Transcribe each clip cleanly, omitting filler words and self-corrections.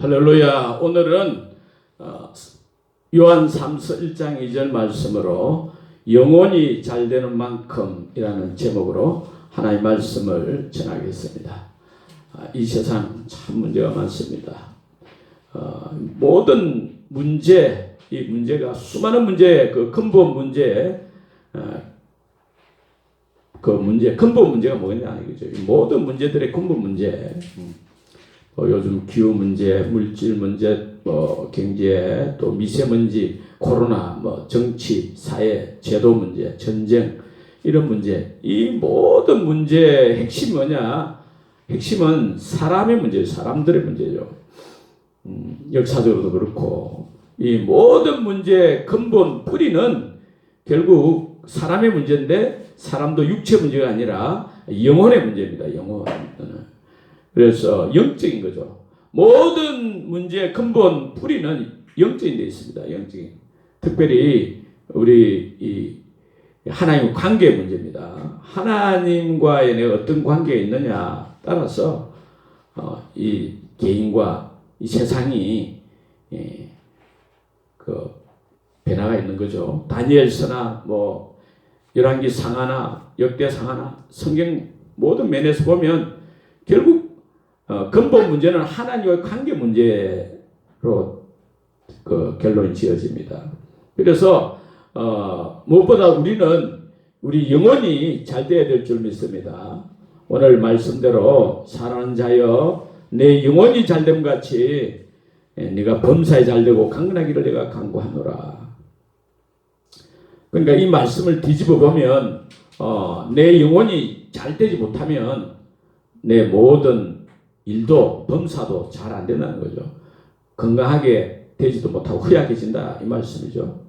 할렐루야. 오늘은 요한 3서 1장 2절 말씀으로 영혼이 잘 되는 만큼이라는 제목으로 하나님의 말씀을 전하겠습니다. 이 세상 참 문제가 많습니다. 모든 문제, 이 문제가 수많은 문제, 그 근본 문제, 근본 문제가 뭐겠냐 이거죠. 모든 문제들의 근본 문제. 요즘 기후 문제, 물질 문제, 경제, 또 미세먼지, 코로나, 정치, 사회, 제도 문제, 전쟁, 이런 문제. 이 모든 문제의 핵심이 뭐냐? 핵심은 사람의 문제예요. 사람들의 문제죠. 역사적으로도 그렇고, 이 모든 문제의 근본 뿌리는 결국 사람의 문제인데, 사람도 육체 문제가 아니라 영혼의 문제입니다. 영혼. 그래서 영적인 거죠. 모든 문제의 근본 뿌리는 영적인 데 있습니다. 영적인. 특별히 우리 이 하나님과 관계의 문제입니다. 하나님과의 내가 어떤 관계가 있느냐 따라서 이 개인과 이 세상이 그 변화가 있는 거죠. 다니엘서나 열왕기 상하나 역대 상하나 성경 모든 면에서 보면 결국 근본 문제는 하나님과의 관계 문제로 그 결론이 지어집니다. 그래서 무엇보다 우리 영혼이 잘 되어야 될 줄 믿습니다. 오늘 말씀대로 사랑하는 자여 내 영혼이 잘됨 같이 네가 범사에 잘되고 강건하기를 내가 간구하노라. 그러니까 이 말씀을 뒤집어 보면 내 영혼이 잘 되지 못하면 내 모든 일도 범사도 잘 안 된다는 거죠. 건강하게 되지도 못하고 허약해진다 이 말씀이죠.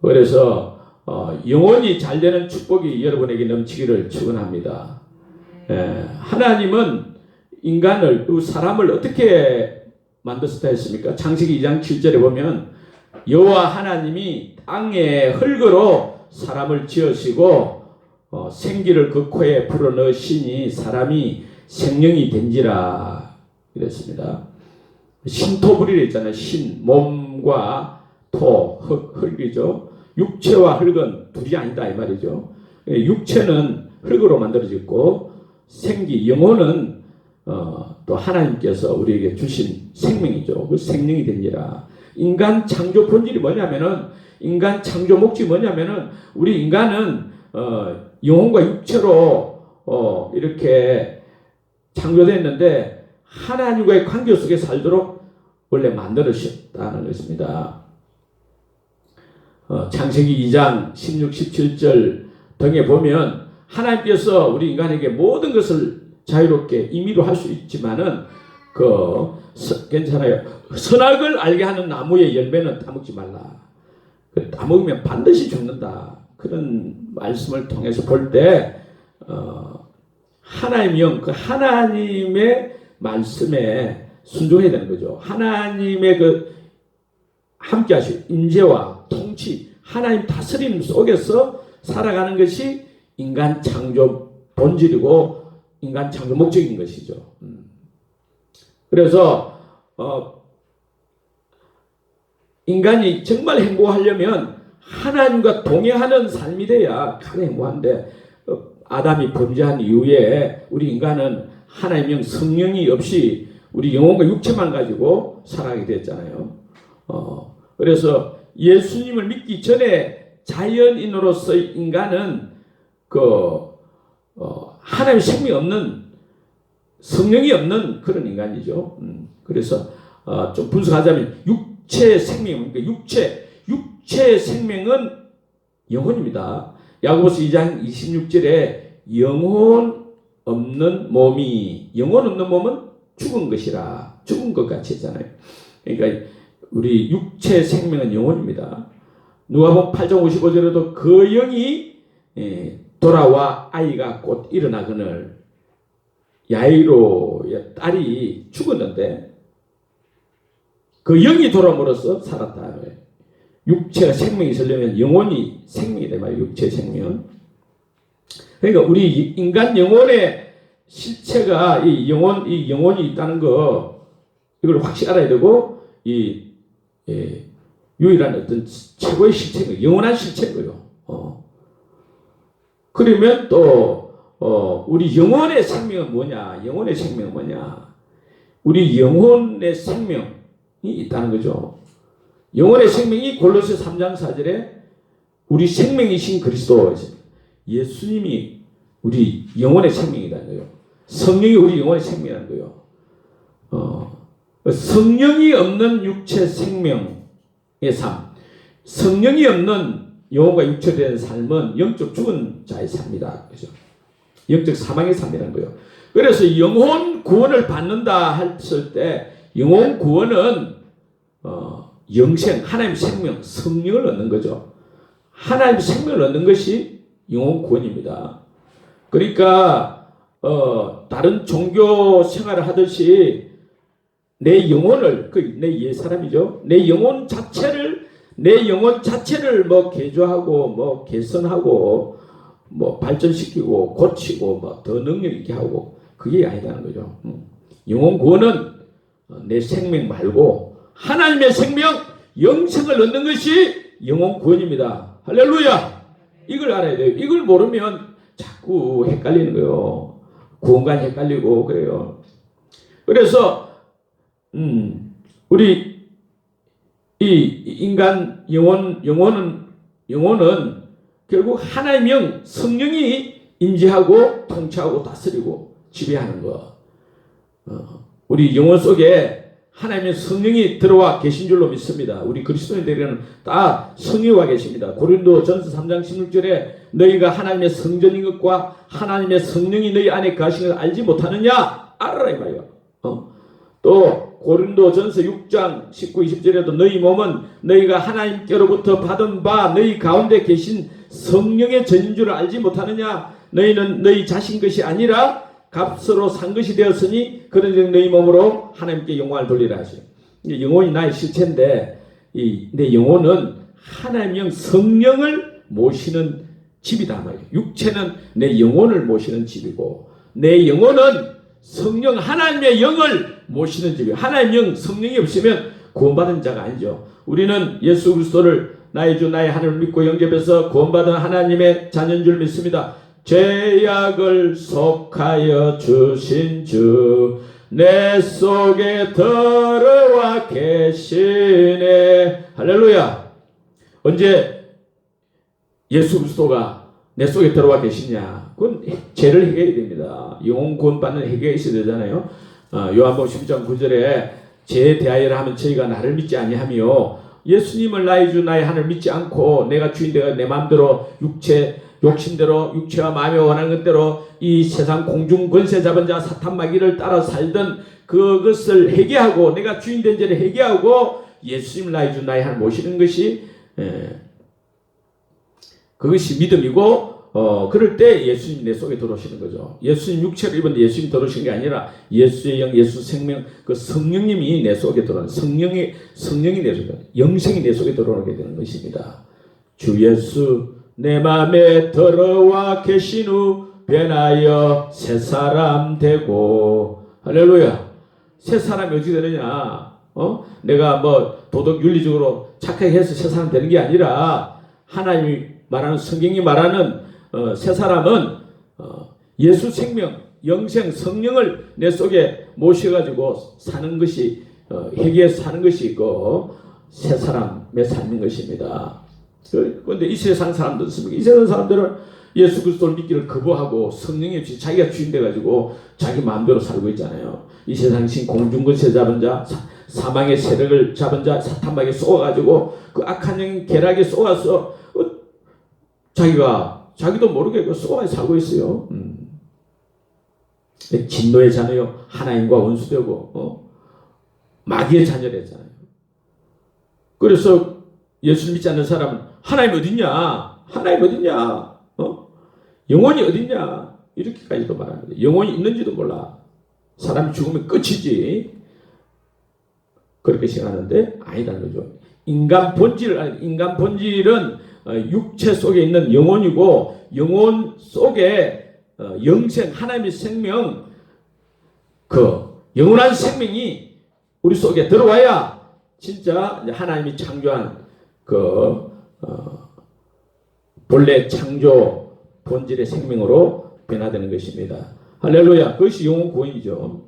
그래서 영혼이 잘 되는 축복이 여러분에게 넘치기를 축원합니다. 하나님은 인간을, 사람을 어떻게 만들었다 했습니까? 창세기 2장 7절에 보면 여호와 하나님이 땅의 흙으로 사람을 지으시고 생기를 그 코에 불어넣으시니 사람이 생명이 된지라 이랬습니다. 신토불이라 했잖아요. 신, 몸과 토, 흙이죠. 육체와 흙은 둘이 아니다 이 말이죠. 육체는 흙으로 만들어졌고 생기, 영혼은 또 하나님께서 우리에게 주신 생명이죠. 그 생명이 된지라. 인간 창조 본질이 뭐냐면은, 인간 창조 목적이 뭐냐면은, 우리 인간은 영혼과 육체로 이렇게 창조됐는데 하나님과의 관계 속에 살도록 원래 만들어주셨다는 것입니다. 창세기 2장 16, 17절 등에 보면 하나님께서 우리 인간에게 모든 것을 자유롭게 임의로 할 수 있지만은 괜찮아요. 선악을 알게 하는 나무의 열매는 따먹지 말라. 따먹으면 반드시 죽는다. 그런 말씀을 통해서 볼 때 하나님의 영, 그 하나님의 말씀에 순종해야 되는 거죠. 하나님의 함께 하실 임재와 통치, 하나님 다스림 속에서 살아가는 것이 인간 창조 본질이고 인간 창조 목적인 것이죠. 그래서 인간이 정말 행복하려면 하나님과 동행하는 삶이 돼야 가장 행복한데 아담이 범죄한 이후에 우리 인간은 하나님의 영 성령이 없이 우리 영혼과 육체만 가지고 살아가게 됐잖아요. 그래서 예수님을 믿기 전에 자연인으로서 인간은 하나님의 생명이 없는, 성령이 없는 그런 인간이죠. 그래서 좀 분석하자면 육체의 생명이 뭡니까? 육체의 생명은 영혼입니다. 야고보서 2장 26절에 영혼 없는 몸은 죽은 것이라, 죽은 것 같이 했잖아요. 그러니까 우리 육체의 생명은 영혼입니다. 누가복음 8장 55절에도 그 영이 돌아와 아이가 곧 일어나거늘, 야이로의 딸이 죽었는데 그 영이 돌아옴으로써 살았다. 육체가 생명이 있으려면 영혼이 생명이 돼 말이에요. 육체의 생명. 그러니까 우리 인간 영혼의 실체가 이 영혼이 있다는 거 이걸 확실히 알아야 되고 유일한 어떤 최고의 실체는 영원한 실체고요. 그러면 또 우리 영혼의 생명은 뭐냐? 영혼의 생명은 뭐냐? 우리 영혼의 생명이 있다는 거죠. 영혼의 생명이 골로새 3장 4절에 우리 생명이신 그리스도 예수님이 우리 영혼의 생명이라는 거예요. 성령이 우리 영혼의 생명이라는 거예요. 성령이 없는 육체 생명의 삶, 성령이 없는 영혼과 육체에 대한 삶은 영적 죽은 자의 삶이다. 그죠? 영적 사망의 삶이라는 거예요. 그래서 영혼 구원을 받는다 했을 때 영혼 구원은 영생, 하나님의 생명, 성령을 얻는 거죠. 하나님의 생명을 얻는 것이 영혼 구원입니다. 그러니까 다른 종교 생활을 하듯이 내 영혼을 내 옛사람이죠. 내 영혼 자체를 뭐 개조하고 뭐 개선하고 뭐 발전시키고 고치고 뭐 더 능력 있게 하고 그게 아니라는 거죠. 영혼 구원은 내 생명 말고 하나님의 생명, 영생을 얻는 것이 영혼 구원입니다. 할렐루야. 이걸 알아야 돼요. 이걸 모르면 자꾸 헷갈리는 거예요. 구원과 헷갈리고 그래요. 그래서 우리 이 인간 영혼은 결국 하나님의 영, 성령이 임재하고 통치하고 다스리고 지배하는 것. 우리 영혼 속에 하나님의 성령이 들어와 계신 줄로 믿습니다. 우리 그리스도인들에게는 다 성령이 와 계십니다. 고린도전서 3장 16절에 너희가 하나님의 성전인 것과 하나님의 성령이 너희 안에 거하신 것을 알지 못하느냐? 알아라 이 말이에요. 또 고린도전서 6장 19, 20절에도 너희 몸은 너희가 하나님께로부터 받은 바 너희 가운데 계신 성령의 전인 줄을 알지 못하느냐? 너희는 너희 자신 것이 아니라 값으로 산 것이 되었으니 그런즉 너희 몸으로 하나님께 영광을 돌리라 하시오. 영혼이 나의 실체인데 내 영혼은 하나님의 성령을 모시는 집이다 말이에요. 육체는 내 영혼을 모시는 집이고 내 영혼은 성령 하나님의 영을 모시는 집이에요. 하나님의 영 성령이 없으면 구원받은 자가 아니죠. 우리는 예수 그리스도를 나의 주 나의 하나님을 믿고 영접해서 구원받은 하나님의 자녀인 줄 믿습니다. 죄악을 속하여 주신 주 내 속에 들어와 계시네. 할렐루야. 언제 예수 그리스도가 내 속에 들어와 계시냐? 그건 죄를 해결해야 됩니다. 영혼 구원받는 해결이 있어야 되잖아요. 요한복음 10장 9절에 죄에 대하여라 하면 저희가 나를 믿지 아니하며 예수님을 나의 주 나의 하나님을 믿지 않고 내가 주인 되어 내 마음대로 욕심대로 육체와 마음에 원하는 것대로 이 세상 공중 권세 잡은 자 사탄 마귀를 따라 살던 그것을 회개하고 내가 주인 된 죄를 회개하고 예수님 나의 주 나의 하나님 모시는 것이 그것이 믿음이고 그럴 때 예수님 내 속에 들어오시는 거죠. 예수님 육체를 입었는데 예수님 들어오시는 게 아니라 예수의 영, 예수 생명, 그 성령님이 내 속에 들어오는 성령이 내 속에 영생이 내 속에 들어오게 되는 것입니다. 주 예수 내 마음에 들어와 계신 후 변하여 새 사람 되고 할렐루야. 새 사람이 어떻게 되느냐? 내가 뭐 도덕 윤리적으로 착하게 해서 새 사람 되는 게 아니라 하나님이 말하는 성경이 말하는 새 사람은 예수 생명, 영생, 성령을 내 속에 모셔가지고 사는 것이 회개해서 사는 것이 있고 새 사람의 삶인 것입니다. 그런데 이 세상 사람들 있습니까? 이 세상 사람들은 예수 그리스도를 믿기를 거부하고 성령이 없이 자기가 주인 돼가지고 자기 마음대로 살고 있잖아요. 이 세상 신 공중권세 잡은 자, 사망의 세력을 잡은 자, 사탄마귀에 쏘아가지고 그 악한 영 계략에 쏘아서 자기도 모르게 그 쏘아 살고 있어요. 진노의 자녀요 하나님과 원수되고 마귀의 자녀랬잖아요. 그래서 예수 믿지 않는 사람은 하나님 어딨냐? 하나님 어딨냐? 영혼이 어딨냐? 이렇게까지도 말합니다. 영혼이 있는지도 몰라. 사람이 죽으면 끝이지. 그렇게 생각하는데 아니다는 거죠. 인간 본질은 육체 속에 있는 영혼이고 영혼 속에 영생 하나님의 생명 그 영원한 생명이 우리 속에 들어와야 진짜 이제 하나님이 창조한 본래 창조 본질의 생명으로 변화되는 것입니다. 할렐루야. 그것이 영혼 구원이죠.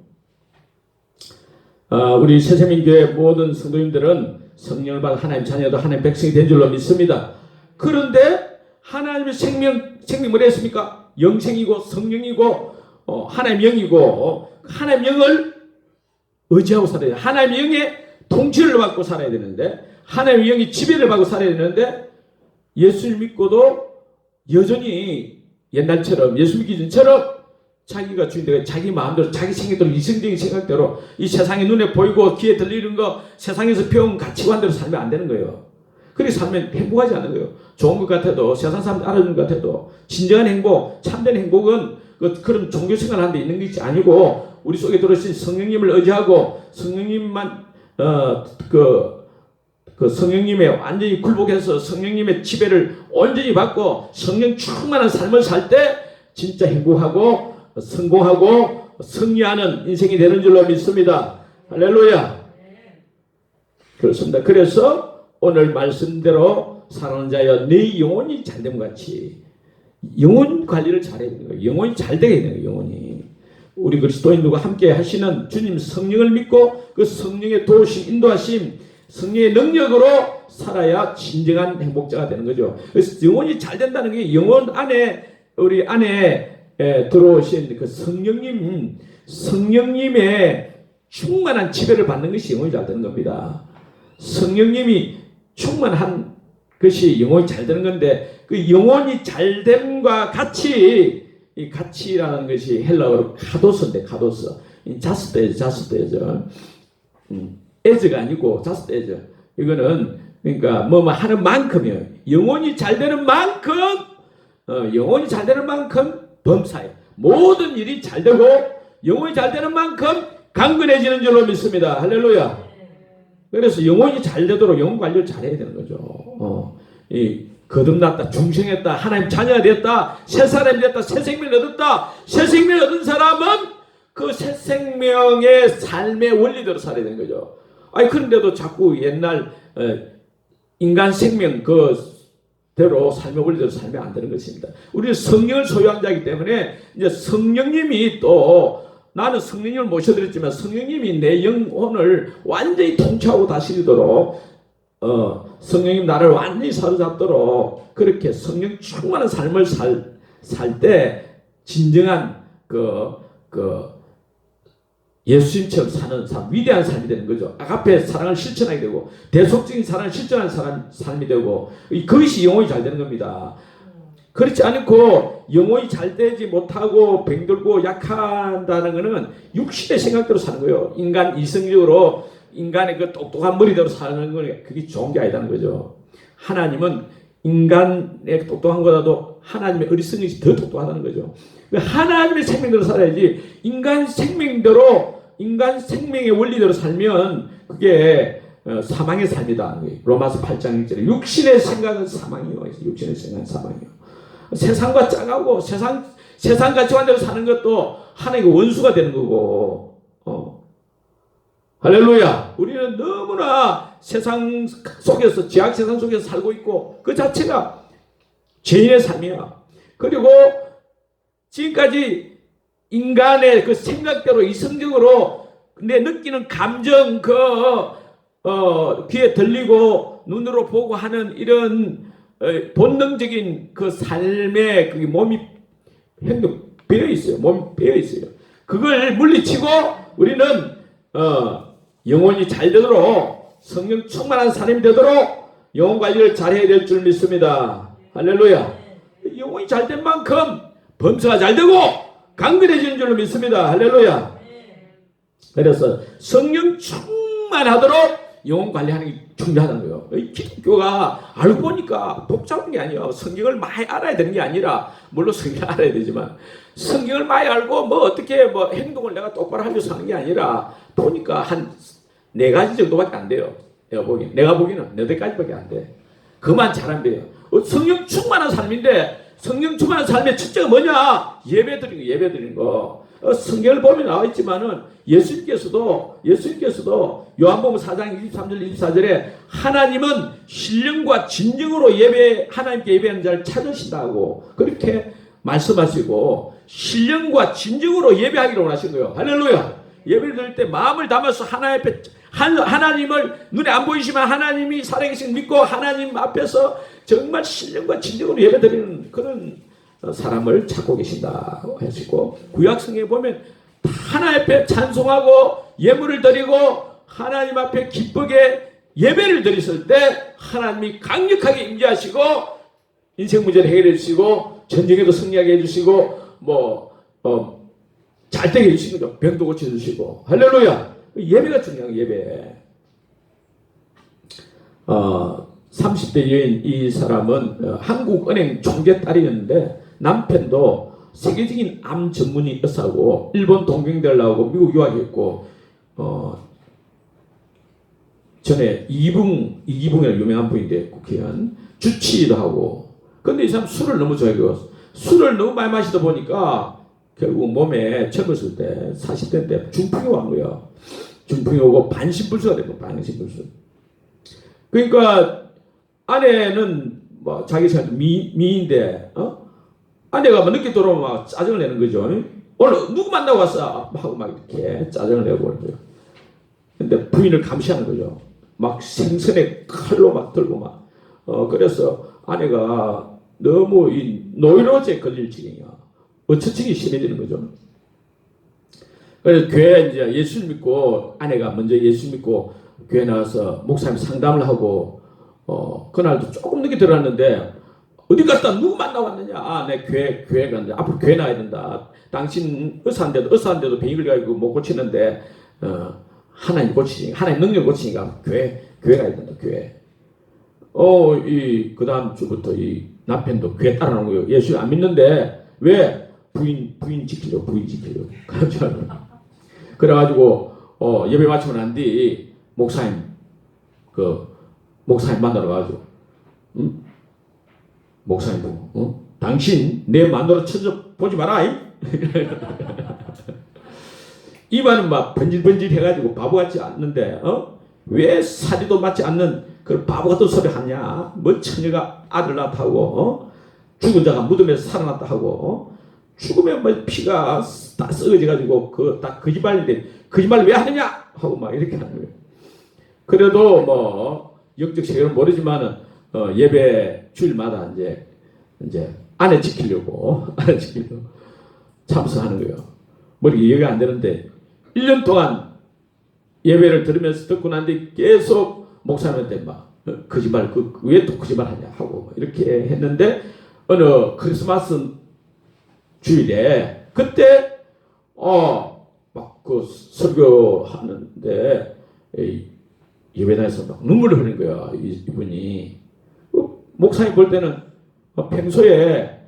우리 새생명교회 모든 성도님들은 성령을 받아 하나님 자녀도 하나님 백성이 된 줄로 믿습니다. 그런데 하나님의 생명 뭐라 했습니까? 영생이고 성령이고 하나님 영이고 하나님 영을 의지하고 살아야 돼요. 하나님 영의 통치를 받고 살아야 되는데, 하나님 영이 지배를 받고 살아야 되는데, 예수를 믿고도 여전히 옛날처럼 예수 믿기 전처럼 자기가 주인되고 자기 마음대로 자기 생각대로 이성적인 생각대로 이 세상에 눈에 보이고 귀에 들리는 거 세상에서 배운 가치관대로 살면 안 되는 거예요. 그렇게 살면 행복하지 않은 거예요. 좋은 것 같아도 세상 사람들 알아주는 것 같아도 진정한 행복, 참된 행복은 그런 종교 생활 하는 데 있는 것이 아니고 우리 속에 들어오신 성령님을 의지하고 성령님만 성령님의 완전히 굴복해서 성령님의 지배를 온전히 받고 성령 충만한 삶을 살 때 진짜 행복하고 성공하고 승리하는 인생이 되는 줄로 믿습니다. 할렐루야. 그렇습니다. 그래서 오늘 말씀대로 사랑하는 자여 네 영혼이 잘됨 같이 영혼 관리를 잘해야 되는 거예요. 영혼이 잘 되게 되는 거예요. 영혼이. 우리 그리스도인들과 함께 하시는 주님 성령을 믿고 그 성령의 도우심, 인도하심, 성령의 능력으로 살아야 진정한 행복자가 되는 거죠. 그래서 영혼이 잘 된다는 게 영혼 안에 우리 안에 들어오신 그 성령님의 충만한 지배를 받는 것이 영혼이 잘 되는 겁니다. 성령님이 충만한 것이 영혼이 잘 되는 건데 그 영혼이 잘됨과 같이 이 가치라는 것이 헬라어로 카도스인데 카도스 자스테죠. 에즈가 아니고 자스테죠. 이거는 그러니까 뭐 하는 만큼이요. 영혼이 잘 되는 만큼 영혼이 잘 되는 만큼 범사에 모든 일이 잘 되고 영혼이 잘 되는 만큼 강건해지는 줄로 믿습니다. 할렐루야. 그래서 영혼이 잘 되도록 영혼 관리를 잘해야 되는 거죠. 거듭났다, 중생했다, 하나님 자녀가 되었다, 새 사람이 됐다, 새 생명을 얻었다. 새 생명을 얻은 사람은 그 새 생명의 삶의 원리대로 살아야 되는 거죠. 그런데도 자꾸 옛날 인간 생명 그대로 삶의 원리대로 살면 안 되는 것입니다. 우리는 성령을 소유한 자이기 때문에 이제 성령님이 또 나는 성령님을 모셔드렸지만 성령님이 내 영혼을 완전히 통치하고 다스리도록 성령님 나를 완전히 사로잡도록 그렇게 성령 충만한 삶을 살 때 진정한 예수님처럼 사는 삶, 위대한 삶이 되는 거죠. 아가페 사랑을 실천하게 되고 대속적인 사랑을 실천하는 삶이 되고 그것이 영혼이 잘 되는 겁니다. 그렇지 않고 영혼이 잘 되지 못하고 병들고 약한다는 것은 육신의 생각대로 사는 거예요. 인간 이성적으로 인간의 그 똑똑한 머리대로 사는 건 그게 좋은 게 아니다는 거죠. 하나님은 인간의 똑똑한 것보다도 하나님의 어리석은 더 똑똑하다는 거죠. 하나님의 생명대로 살아야지 인간 생명대로 인간 생명의 원리대로 살면 그게 사망의 삶이다. 로마서 8장 1절에 육신의 생각은 사망이요. 육신의 생각은 사망이요. 세상과 짱하고 세상 가치관대로 사는 것도 하나님의 원수가 되는 거고. 할렐루야. 우리는 너무나 세상 속에서 죄악 세상 속에서 살고 있고 그 자체가 죄인의 삶이야. 그리고 지금까지 인간의 그 생각대로 이성적으로 내 느끼는 감정 귀에 들리고 눈으로 보고 하는 이런 본능적인 그 삶에 그게 몸이 행동 배어 있어요. 몸이 배어 있어요. 그걸 물리치고 우리는 영혼이 잘 되도록 성령 충만한 사람이 되도록 영혼 관리를 잘해야 될 줄 믿습니다. 할렐루야. 영혼이 잘 된 만큼 범사가 잘 되고 강건해지는 줄로 믿습니다. 할렐루야. 그래서 성령 충만하도록 영혼 관리하는 게 중요하다는 거예요. 기독교가 알고 보니까 복잡한 게 아니에요. 성경을 많이 알아야 되는 게 아니라 물론 성경을 알아야 되지만 성경을 많이 알고 어떻게 행동을 내가 똑바로 하면서 하는 게 아니라 보니까 한 4가지 정도밖에 안 돼요. 내가 보기는 8가지밖에 안 돼. 그만 잘하면 돼요. 성령 충만한 삶인데 성령 충만한 삶의 첫째가 뭐냐? 예배 드리는 거. 성경을 보면 나와 있지만은 예수님께서도 요한복음 4장 23절 24절에 하나님은 신령과 진정으로 하나님께 예배하는 자를 찾으신다고 그렇게 말씀하시고 신령과 진정으로 예배하기를 원하시는 거예요. 할렐루야. 예배를 드릴 때 마음을 담아서 하나님 앞에 하나님을 눈에 안 보이시면 하나님이 살아계신 믿고 하나님 앞에서 정말 신령과 진정으로 예배드리는 그런 사람을 찾고 계신다고 하시고 구약성경에 보면 하나님 앞에 찬송하고 예물을 드리고 하나님 앞에 기쁘게 예배를 드렸을 때 하나님이 강력하게 임재하시고 인생 문제를 해결해 주시고 전쟁에도 승리하게 해주시고 잘 되게 해주시는 거죠. 병도 고쳐주시고 할렐루야. 예배가 중요한 예배. 30대 여인 이 사람은 한국은행 총재 딸이었는데 남편도 세계적인 암 전문의 의사고 일본 동경대를 나오고 미국 유학했고 전에 이기붕이라는 유명한 분인데 국회의원 주치의도 하고 근데 이 사람 술을 너무 좋아해요. 술을 너무 많이 마시다 보니까 결국 몸에 젊었을 때 40대 때 중풍이 온 거예요. 중풍이 오고 반신불수가 되고 반신불수. 그러니까 아내는 뭐 자기 생각 미인데 아내가 늦게 들어오면 막 짜증을 내는 거죠. 오늘 누구 만나고 왔어? 하고 막 이렇게 짜증을 내고 그러는 거예요. 근데 부인을 감시하는 거죠. 막 생선에 칼로 막 들고 막 그래서 아내가 너무 이 노이로제 걸릴 지경이야. 어처증이 심해지는 거죠. 그래서 교회 이제 예수 믿고 아내가 먼저 예수 믿고 교회 나와서 목사님 상담을 하고 그날도 조금 늦게 들어왔는데 어디 갔다 누구 만나왔느냐? 내 교회 갔는데 앞으로 교회 나와야 된다. 당신 의사인데도 병을 가지고 못 고치는데 하나님 고치니까 하나님 능력 고치니까 교회 가야 된다. 교회. 그 다음 주부터 이 남편도 교회 따라오는 거예요. 예수 안 믿는데 왜? 부인 지키려고. 그래가지고 예배 마치고 난 뒤 목사님 만나러 가가지고 목사님 보고 당신 내 마누라 쳐다보지 마라. 이마는 막 번질번질 해가지고 바보 같지 않는데 왜 사리도 맞지 않는 그 바보 같은 소리 하냐. 뭐 처녀가 아들 낳다고 죽은 자가 무덤에서 살아났다 하고 죽으면 뭐 피가 다 썩어져가지고 그 다 거짓말인데 거짓말 왜 하느냐 하고 막 이렇게 하는 거예요. 그래도 뭐 영적 세계는 모르지만은 예배 주일마다 이제 아내 지키려고 참석하는 거예요. 머리가 이해가 안 되는데 1년 동안 예배를 들으면서 듣고 난 뒤 계속 목사님한테 막 거짓말 왜 또 거짓말 하냐 하고 이렇게 했는데 어느 크리스마스 주일에 그때 막 그 설교하는데 예배당에서 막 눈물을 흘리는 거야. 이분이 목사님 볼 때는 평소에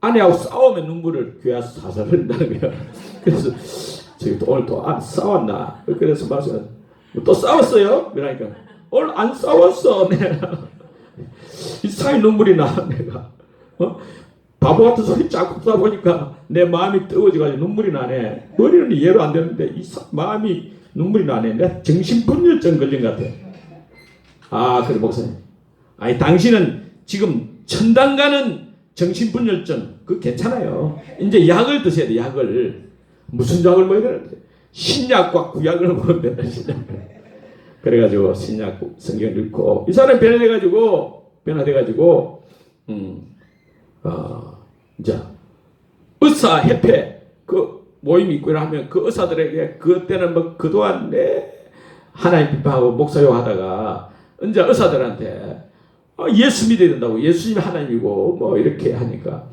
아내하고 싸우면 눈물을 교회 와서 사살 흘린다는 거야. 그래서 저기 오늘 또 싸웠나? 그래서 말씀 또 싸웠어요? 그러니까 오늘 안 싸웠어. 내가 이상하게 눈물이 나. 내가 바보 같은 소리 자꾸 듣다 보니까 내 마음이 뜨거워져가지고 눈물이 나네. 머리는 이해로 안 되는데 마음이 눈물이 나네. 내가 정신분열증 걸린 것 같아. 그래 목사님. 아니 당신은 지금 천당 가는 정신분열증 그거 괜찮아요. 이제 약을 드셔야 돼. 약을. 무슨 약을 먹어야 되는데 신약과 구약을 먹으면 된다. 신약. 그래가지고 신약 성경을 읽고 이 사람이 변화돼가지고 이제 의사협회 그 모임이 있고 이러면 그 의사들에게 그때는 뭐 그동안 하나님 비판하고 목사용 하다가 이제 의사들한테 예수 믿어야 된다고 예수님이 하나님이고 뭐 이렇게 하니까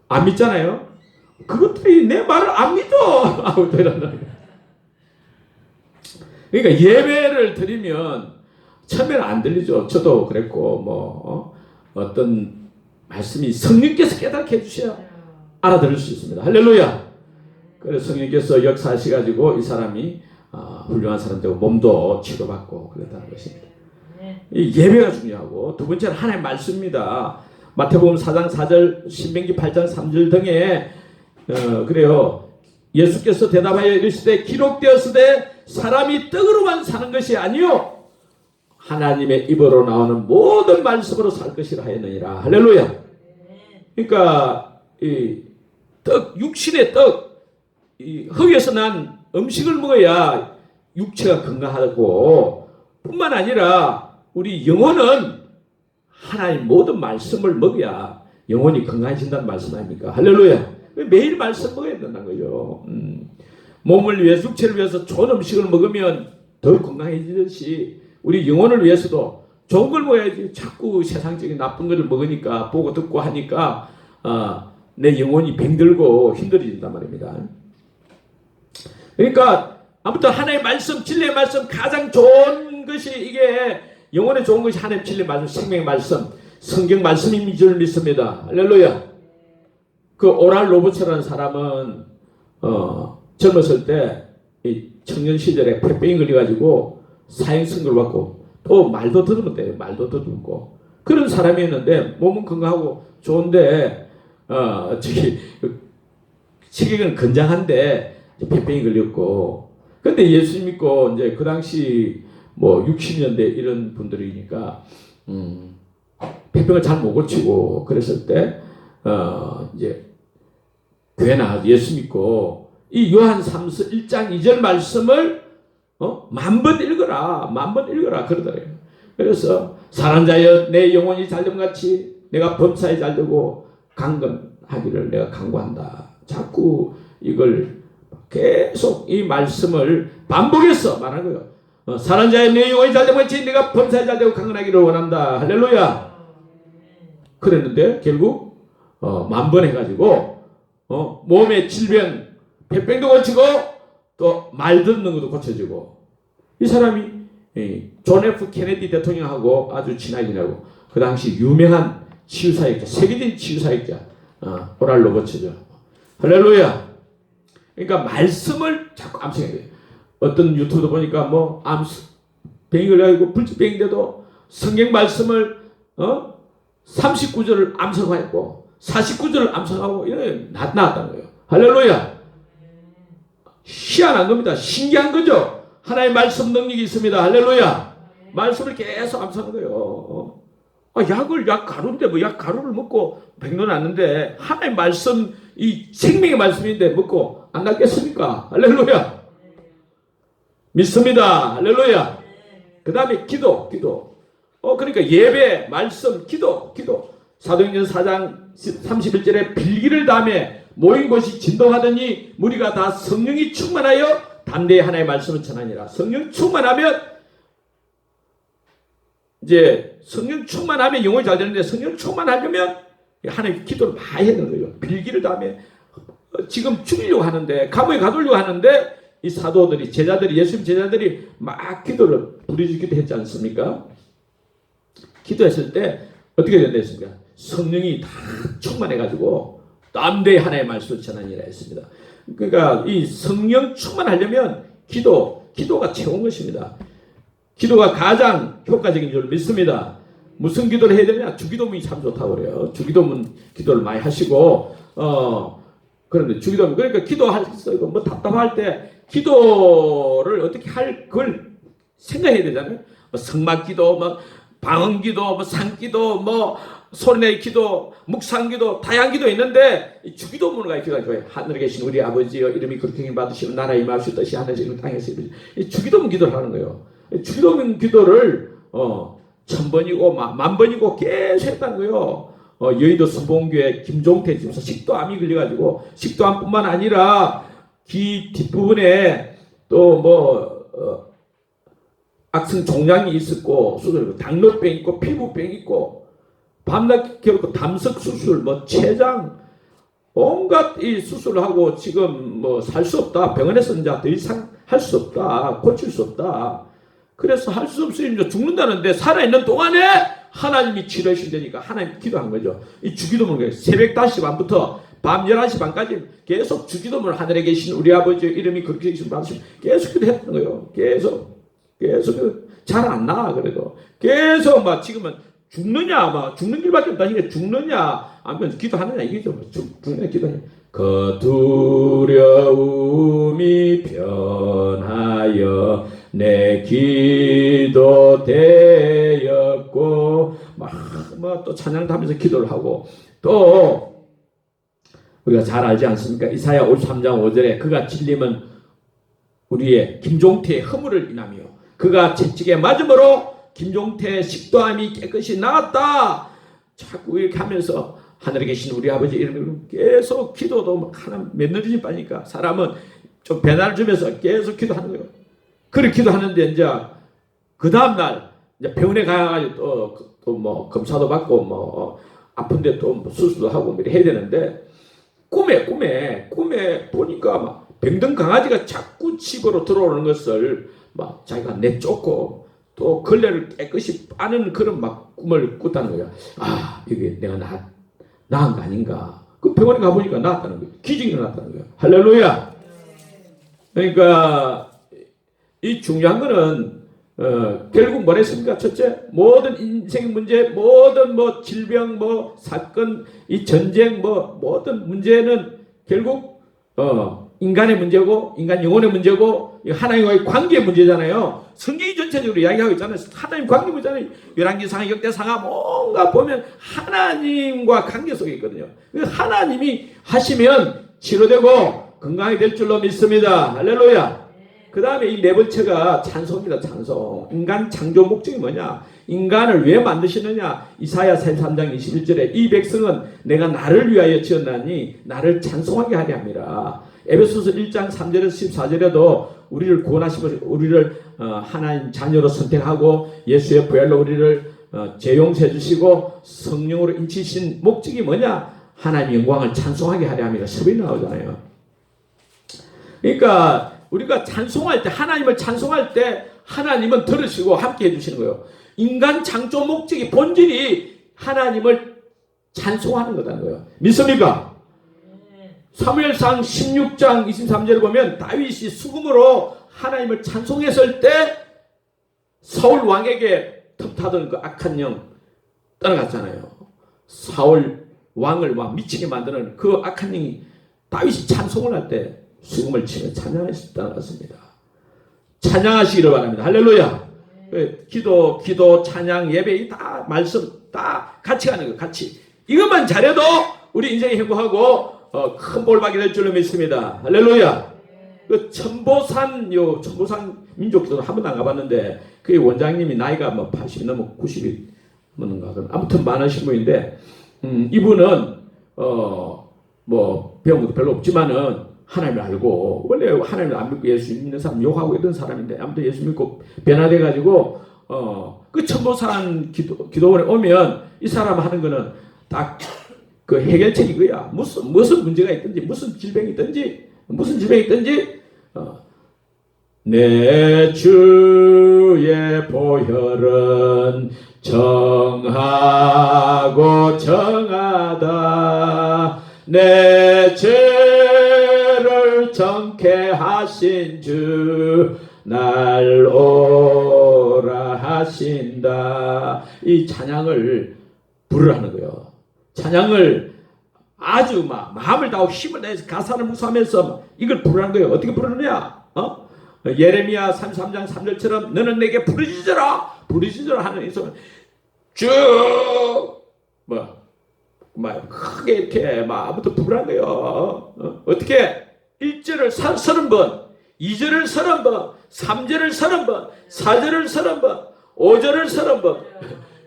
안 믿잖아요. 그것들이 내 말을 안 믿어 하고 이런다. 그러니까 예배를 드리면 처음에는 안 들리죠. 저도 그랬고 뭐 어떤 말씀이 성령께서 깨닫게 해주셔야 알아들을 수 있습니다. 할렐루야. 그래서 성령께서 역사하셔가지고 이 사람이 훌륭한 사람 되고 몸도 치료받고 그랬다는 것입니다. 이 예배가 중요하고 두 번째는 하나님의 말씀입니다. 마태복음 4장 4절 신명기 8장 3절 등에 그래요. 예수께서 대답하여 이르시되 기록되었으되 사람이 떡으로만 사는 것이 아니요 하나님의 입으로 나오는 모든 말씀으로 살 것이라 하였느니라. 할렐루야. 그러니까 이 떡, 육신의 떡, 이 흙에서 난 음식을 먹어야 육체가 건강하고 뿐만 아니라 우리 영혼은 하나님 모든 말씀을 먹어야 영혼이 건강해진다는 말씀 아닙니까? 할렐루야. 매일 말씀 먹어야 된다는 거죠. 몸을 위해서, 육체를 위해서 좋은 음식을 먹으면 더 건강해지듯이 우리 영혼을 위해서도 좋은 걸 먹어야지. 자꾸 세상적인 나쁜 것을 먹으니까, 보고 듣고 하니까 내 영혼이 병들고 힘들어진단 말입니다. 그러니까 아무튼 하나님의 말씀, 진리의 말씀, 가장 좋은 것이 이게 영혼에 좋은 것이 하나님의 진리의 말씀, 생명의 말씀, 성경 말씀인 줄 믿습니다. 할렐루야. 그 오랄 로버츠라는 사람은 젊었을 때 이 청년 시절에 폐병이 걸려가지고 사형 선고를 받고 또 말도 더듬었대요. 말도 더듬고 그런 사람이었는데 몸은 건강하고 좋은데 체격은 건장한데 폐병이 걸렸고 근데 예수 믿고 이제 그 당시 뭐 60년대 이런 분들이니까 폐병을 잘 못 고치고 그랬을 때 이제 교회 나가서 예수 믿고 이 요한 3서 1장 2절 말씀을 10,000번 읽어라. 10,000번 읽어라. 그러더래요. 그래서 사랑하는 자여 내 영혼이 잘됨 같이 내가 범사에 잘되고 강건하기를 내가 강구한다. 자꾸 이걸 계속 이 말씀을 반복해서 말하는 거예요. 사랑하는 자여 내 영혼이 잘됨 같이 내가 범사에 잘되고 강건하기를 원한다. 할렐루야. 그랬는데 결국 10,000번 해가지고 몸의 질병 폐병도 고치고 또 말 듣는 것도 고쳐지고 이 사람이 존 F 케네디 대통령하고 아주 친하게 지내고 그 당시 유명한 치유사역자 세계적인 치유사역자 오랄 로버츠죠. 할렐루야. 그러니까 말씀을 자꾸 암송해야 돼요. 어떤 유튜브도 보니까 뭐 병이 걸려가지고 불치병인데도 성경 말씀을 39절을 암송하고 49절을 암송하고 이런 나왔다는 거예요. 할렐루야. 희한한 겁니다. 신기한 거죠. 하나의 말씀 능력이 있습니다. 할렐루야. 말씀을 계속 암송하는 거예요. 약 가루인데 뭐 약 가루를 먹고 병도 났는데 하나의 말씀 이 생명의 말씀인데 먹고 안 낫겠습니까? 할렐루야. 믿습니다. 할렐루야. 그 다음에 기도. 그러니까 예배, 말씀, 기도. 사도행전 4장 31절에 빌기를 담에 모인 곳이 진동하더니 무리가 다 성령이 충만하여 담대히 하나님의 말씀을 전하니라. 성령 충만하면 이제 성령 충만하면 영혼이 잘 되는데 성령 충만하려면 하나님 기도를 많이 해야 되는 거예요. 빌기를 담에 지금 죽이려고 하는데 감옥에 가두려고 하는데 이 사도들이 제자들이 예수님 제자들이 막 기도를 부르짖기도 했지 않습니까? 기도했을 때 어떻게 된다 했습니까? 성령이 다 충만해가지고 담대히 하나님의 말씀을 전하니라 했습니다. 그러니까 이 성령 충만하려면 기도가 최고인 것입니다. 기도가 가장 효과적인 줄 믿습니다. 무슨 기도를 해야 되냐? 주기도문이 참 좋다고 그래요. 주기도문 기도를 많이 하시고 그런데 주기도문 그러니까 기도할 때 뭐 답답할 때 기도를 어떻게 할 그걸 생각해야 되잖아요. 뭐 성막기도, 뭐 방언기도, 뭐 산기도, 뭐 소리내기 기도, 묵상기도, 다양기도 있는데 주기도문과 기도가 하늘에 계신 우리 아버지여 이름이 그렇게 받으시고 나라 임하시오 뜻이 하늘에서 땅에서 이루어지듯이 주기도문 기도를 하는 거예요. 주기도문 기도를 1,000번이고 10,000번이고 계속 했다는 거예요. 여의도 수봉교회 김종태 집사 식도암이 걸려가지고 식도암뿐만 아니라 귀 뒷부분에 또 뭐 악성 종양이 있었고 당뇨병 있고 피부병 있고 밤낮 겨울고 담석 수술 뭐 췌장 온갖 이 수술을 하고 지금 뭐 살 수 없다. 병원에서 이제 더 이상 할 수 없다. 고칠 수 없다. 그래서 할 수 없으니 이제 죽는다는데 살아있는 동안에 하나님이 치료해 주시니까 하나님 기도한 거죠. 이 주기도문 새벽 5시 반부터 밤 11시 반까지 계속 주기도문 하늘에 계신 우리 아버지 이름이 그렇게 계신 받으시면 계속 기도했던 거예요. 계속 잘 안 나와 그래도 계속 막 지금은 죽느냐 막 죽는 길밖에 없다. 이게 죽느냐 아니면 기도하느냐 이게죠. 죽느냐 기도하느냐 그 두려움이 변하여 내 기도 되었고 막 또 찬양도 하면서 기도를 하고 또 우리가 잘 알지 않습니까? 이사야 53장 5절에 그가 진림은 우리의 김종태의 허물을 인하며 그가 채찍에 맞음으로 김종태의 식도암이 깨끗이 나았다. 자꾸 이렇게 하면서 하늘에 계신 우리 아버지 이름으로 계속 기도도 막 하나 며느리지 빠니까 사람은 좀 배난을 주면서 계속 기도하는 거예요. 그렇게 기도하는데 이제 그 다음날 이제 병원에 가가지고 또 뭐 검사도 받고 뭐 아픈데 또 수술도 하고 뭐 해야 되는데 꿈에 보니까 막 병든 강아지가 자꾸 집으로 들어오는 것을 막 자기가 내쫓고 또 걸레를 깨끗이 빠는 그런 막 꿈을 꿨다는 거야. 아, 이게 내가 나은 거 아닌가. 그 병원에 가보니까 나았다는 거야. 기적이 일어났다는 거야. 할렐루야. 그러니까 이 중요한 거는 결국 뭐랬습니까? 첫째, 모든 인생 문제, 모든 뭐 질병, 뭐 사건, 이 전쟁, 뭐 모든 문제는 결국 인간의 문제고, 인간 영혼의 문제고, 하나님과의 관계의 문제잖아요. 성경이 전체적으로 이야기하고 있잖아요. 하나님 관계 문제잖아요. 열왕기상하, 역대상하 뭔가 보면 하나님과 관계 속에 있거든요. 하나님이 하시면 치료되고 건강이 될 줄로 믿습니다. 할렐루야. 그 다음에 이 네 번째가 찬송입니다. 찬송. 인간 창조 목적이 뭐냐? 인간을 왜 만드시느냐? 이사야 43장 21절에 이 백성은 내가 나를 위하여 지었나니 나를 찬송하게 하려 함이라. 에베소서 1장 3절에서 14절에도 우리를 구원하시고 우리를 하나님 자녀로 선택하고 예수의 부활로 우리를 재용해 주시고 성령으로 인치신 목적이 뭐냐? 하나님의 영광을 찬송하게 하려 함이라. 섭이 나오잖아요. 그러니까 우리가 찬송할 때, 하나님을 찬송할 때 하나님은 들으시고 함께 해주시는 거예요. 인간 창조 목적이 본질이 하나님을 찬송하는 거라는 거예요. 믿습니까? 사무엘상 16장 23절을 보면 다윗이 수금으로 하나님을 찬송했을 때 사울 왕에게 틈타던 그 악한 영 떠나갔잖아요. 사울 왕을 막 미치게 만드는 그 악한 영이 다윗이 찬송을 할 때 수금을 치며 찬양해서 떠나갔습니다. 찬양하시기를 바랍니다. 할렐루야. 기도, 찬양, 예배 다 말씀 다 같이 가는 거예요. 같이. 이것만 잘해도 우리 인생이 행복하고 큰 볼박이 될 줄로 믿습니다. 할렐루야. 그 천보산 민족기도는 한 번도 안 가봤는데 그 원장님이 나이가 뭐 80이 넘어 90이 넘는가 아무튼 많으신 분인데 이분은 뭐 배운 것도 별로 없지만은 하나님을 알고 원래 하나님을 안 믿고 예수 믿는 사람 욕하고 있던 사람인데 아무튼 예수 믿고 변화돼 가지고 그 천보산 기도원에 오면 이 사람 하는 거는 딱 그 해결책이 이거야. 무슨 문제가 있든지 무슨 질병이 있든지 내 주의 보혈은 정하고 정하다. 내 죄를 정케 하신 주 날 오라 하신다. 이 찬양을 부르라는 거예요. 찬양을 아주 막 마음을 다하고 힘을 내서 가사를 묵상하면서 이걸 부르라는 거예요. 어떻게 부르느냐? 예레미야 33장 3절처럼 너는 내게 부르짖어라 하는 이 소리 쭉 막 크게 이렇게 막 아무튼 부르라는 거예요. 어떻게 1절을 30번, 2절을 30번, 3절을 30번, 4절을 30번, 5절을 30번,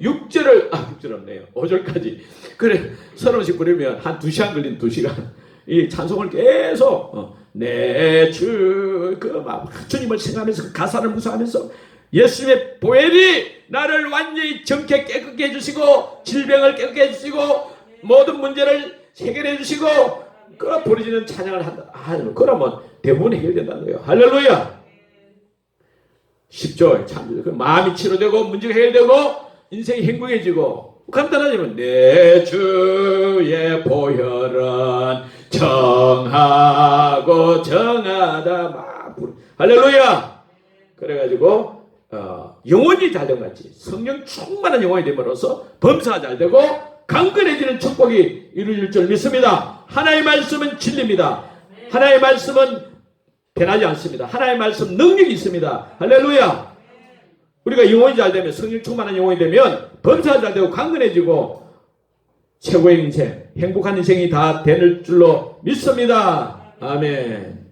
6절을 6절 없네요. 5절까지 그래 30번씩 부르면 한 2시간 걸린 2시간 이 찬송을 계속 내 주 그 막 주님을 생각하면서 그 가사를 묵상하면서 예수님의 보혈이 나를 완전히 정케 깨끗게 해주시고 질병을 깨끗게 해주시고 모든 문제를 해결해 주시고 그 부르짖는 찬양을 한다. 그러면 대부분 해결된다는 거예요. 할렐루야. 10절 참 마음이 치료되고 문제가 해결되고 인생이 행복해지고 간단하지만 내 주의 보혈은 정하고 정하다 막 할렐루야. 그래가지고 영혼이 잘된 것 같이 성령 충만한 영혼이 됨으로써 범사가 잘되고 강건해지는 축복이 이루어질 줄 믿습니다. 하나님의 말씀은 진리입니다. 하나님의 말씀은 변하지 않습니다. 하나님의 말씀 능력이 있습니다. 할렐루야. 우리가 영혼이 잘 되면, 성령 충만한 영혼이 되면 범사가 잘 되고 강건해지고 최고의 인생, 행복한 인생이 다 되는 줄로 믿습니다. 아멘.